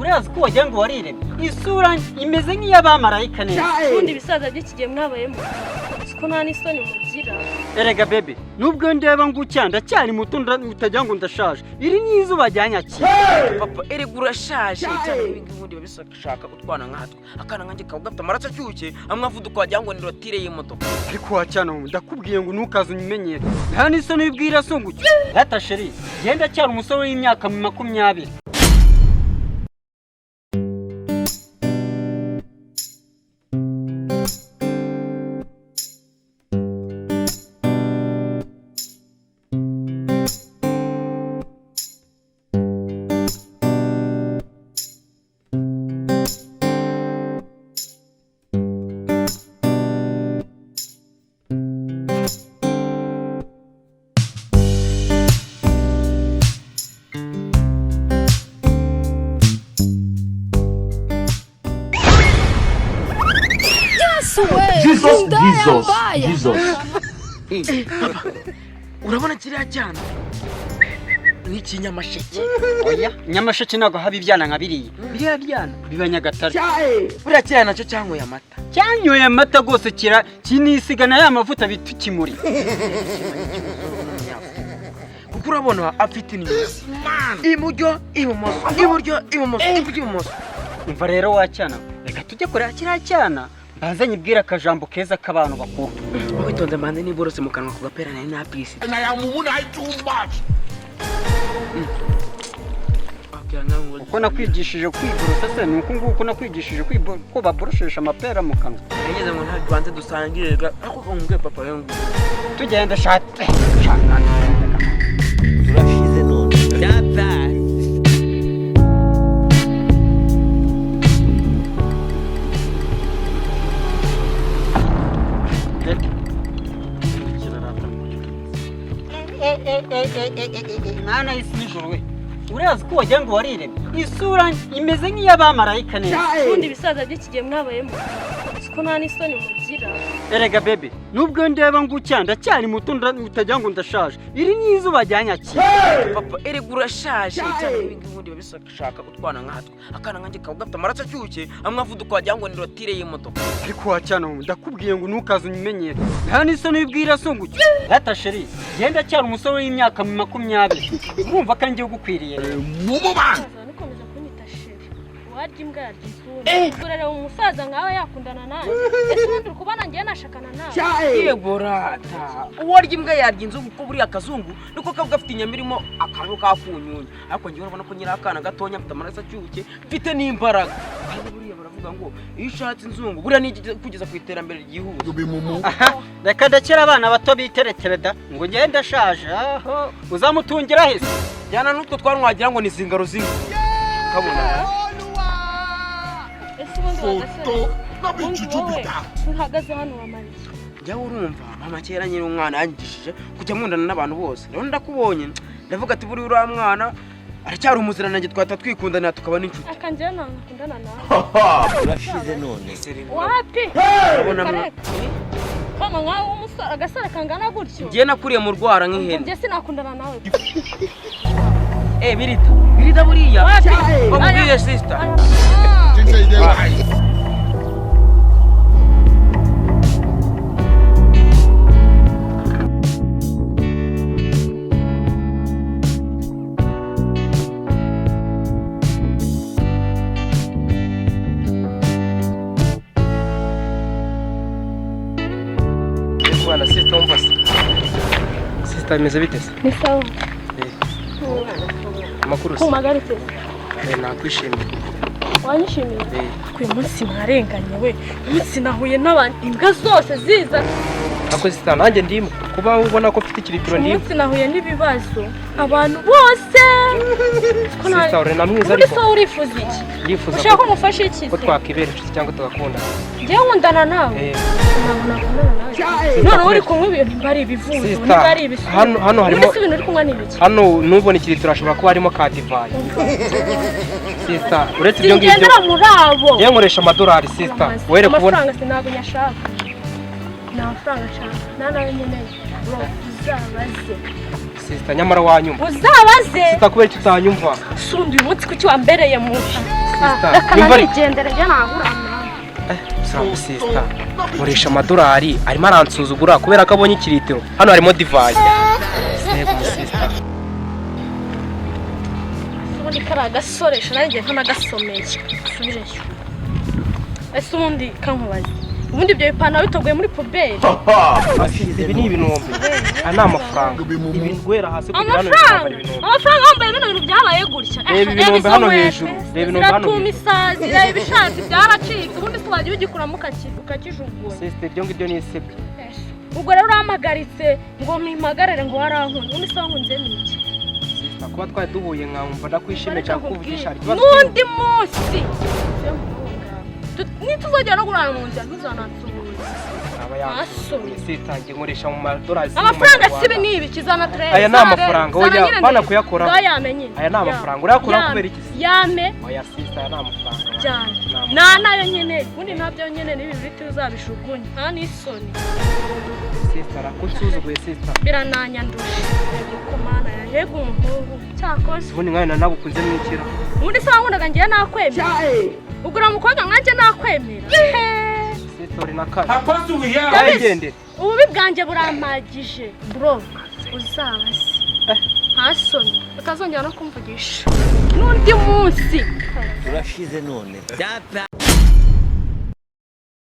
urazi ko wagira ngo wariremye isura imeze nk'iy'abamarayika neza ubundi bisaza by'ikigihe mwabayemo siko nta n'isoni mugira erega bebe nubwo ndeba ngo ucyanda cyari muto mutagira ngo ndashaje iri n'izuba ryanyakira papa erega urashaje cyane ibingi ubundi babishaka utwana nkatwe akana nkanjye kaba gafite amaraso acyuke amwe avuduka wagira ngo ni rotire y'imodoka ariko wacyana ndakubwiye ngo ntukaze unyimenyere nta n'isoni y'ubwira songucyo data sheri genda cyari umusore w'imyaka 20. Jesus. urabona kiriya cyana n'iki nyamasheke oya nyamasheke nago haba ibyana nka biriya byana biba Nyagatare buriya cyana nacyo cyanyoye amata cyanyoye amata gose kinisigana ya mavuta bitukimuri kuko urabona afite iburyo ibumoso umva rero wacyana reka tujye kureba kiriya cyana banze nyibwira akajambo keza k'abantu bakuru witonze mbanze niborose mu kanwa ku gapera nari napisi uko nakwigishije kwiborosa se ni uko nguko nakwigishije ko baboroshesha amapera mu kanwa yageze ngo nta banze dusangirira ako umbwe papa yangu tugenda shate turashize none data Mana isi nijoro we urazi ko wagira ngo wariremye isura imeze nk'iy'abamarayika neza ubundi bisaza by'ikigihe mwabayemo siko nta n'isoni mugira erega bebe nubwo ndeba ngo ucyanda cyari muto mutagira ngo ndashaje iri n'izuba ryanyakira papa erega urashaje cyane ibingi ubundi babishaka utwana nkatwe akana nkanjye kaba gafite amaraso acyuke amwe avuduka wagira ngo ni rotire y'imodoka ariko wacyana ndakubwiye ngo ntukaze unyimenyere nta n'isoni y'ubwira songucyo data sheri genda cyari umusore w'imyaka 20 urumva ko ngiye gukwiriye nikomeza kunyita sheri warya imbwa yarya isura turareba umusaza nkawe yakundana nawe ese ubundi uri kubona ngiye nashakana nawe yego rata uwarya imbwa yarya inzungu kuko buriya akazungu niko kaba gafite inyama irimo akantu kakunyunya ariko ngiye urabona ko nyiri akana gatonya afite amaraso acyuke mfite n'imbaraga kandi buriya baravuga ngo iyo ushatse inzungu buriya ni kugeza ku iterambere ryihuse reka ndakira abana bato biteretereda ngo ngende ndashaje aho uzamutungira hese jyana n'utwo twanwagira ngo ni zingaro zinga kabona ese ubundi wagasore uhagaze hano wamariye jya urumva mama kera nyiri umwana yangishije kujya mwundana n'abantu bose rero ndakubonye ndavuga ati buri uriya mwana aracyari umuziranenge twata twikundana tukaba n'inshuti akanjye nakundana nawe turashize none wapi urabona kama nkawe umusore agasore kangana gutyo ngiye nakuriye mu rwara nk'ihene njye sinakundana nawe birita buriya bamubwiye sister Bwana sister umva sister imeze bite se ni sawa amakuru ko magarutse nakwishimiye wanyishimiye ku munsi mwarenganye we umunsi nahuye n'abandi imbwa zose ziza ako sister nanjye ndimo kuba ubona ko mfite ikirikiro ndimo umunsi nahuye n'ibibazo abantu bose sister uri na mwiza ariko uri urifuza iki ndifuza ushaka ko mufashe iki ko twakibera inshuti cyangwa tugakunda njye nkundana nawe none uri kunywa ibintu bari ibivuzo bari ibisubizo hano harimo ibintu uri kunywa n'ibiki hano nubona ikirikiro ashobora kuba harimo ka divayi sister uretse ibyo ngibyo ngendera muri abo njye nkoresha amadolari sister were kubona amafaranga sinabwo nyashaka nta mafaranga nshaka nta nawe nkeneye uzabaze Sister nyamara wanyumva. uzabaze Sister kubera icyo utanyumva. sundi uyu munsi kuki wambereye mubi Sister, nimba rigendera njye nahura Sura sister. Murisha amadolari arimo aransuzugura kubera ko abonye ikiritiro. Hano harimo divayi. Sebo sister. ubundi kari agasoresha nanjye nk'anagasomeye subireyo ese ubundi kankubaze ubundi ibyo bipantaro bitoguye muri puberi Ibi ni ibinombe. Aya ni amafaranga. Ibintu guhera hasi kugira hano amafaranga wambaye bino bintu byabaye gutya Reba ibinombe hano hejuru. Reba ibinombe hano ziratuma isazi reba ibishatsi byaracitse ubundi se wagiye ugikuramo ukakijugunya Sister ibyo ngibyo ni isebye. ubwo rero urampagaritse ngo mpimpagarare ngo warankunda ubundi se wankunze ni iki Sister kuba twari duhuye nkamva ndakwishimiye cyane kuvugisha ikibazo. n'undi munsi nituzagera no kurara mu nzira ntuzanansuhuze Abayasomye Sister ngiye nkoresha mu madolari. amafaranga sibi nibi kizana treza Aya ni amafaranga oya bana kuyakora. yamenye Aya ni amafaranga urakora kubera iki? yame Oya Sister aya ni amafaranga. cyane nayo nkeneye ubundi ntabyo nkeneye n'ibi biti uzabishugunye nta n'isoni Sister arakunsuzuguye Sister. birananyanduje ko mana yego umuhungu cyakoze Ubundi nkana nagukunze mwikira. ubundi se wankundaga ngiye nakwemera ugura umukobwa nkanjye nakwemera Sister uri nakane. Agendere. ububi bwanjye burampagije bro uzabaze nta soni utazongera no kumvugisha n'undi munsi Turashize none. Data.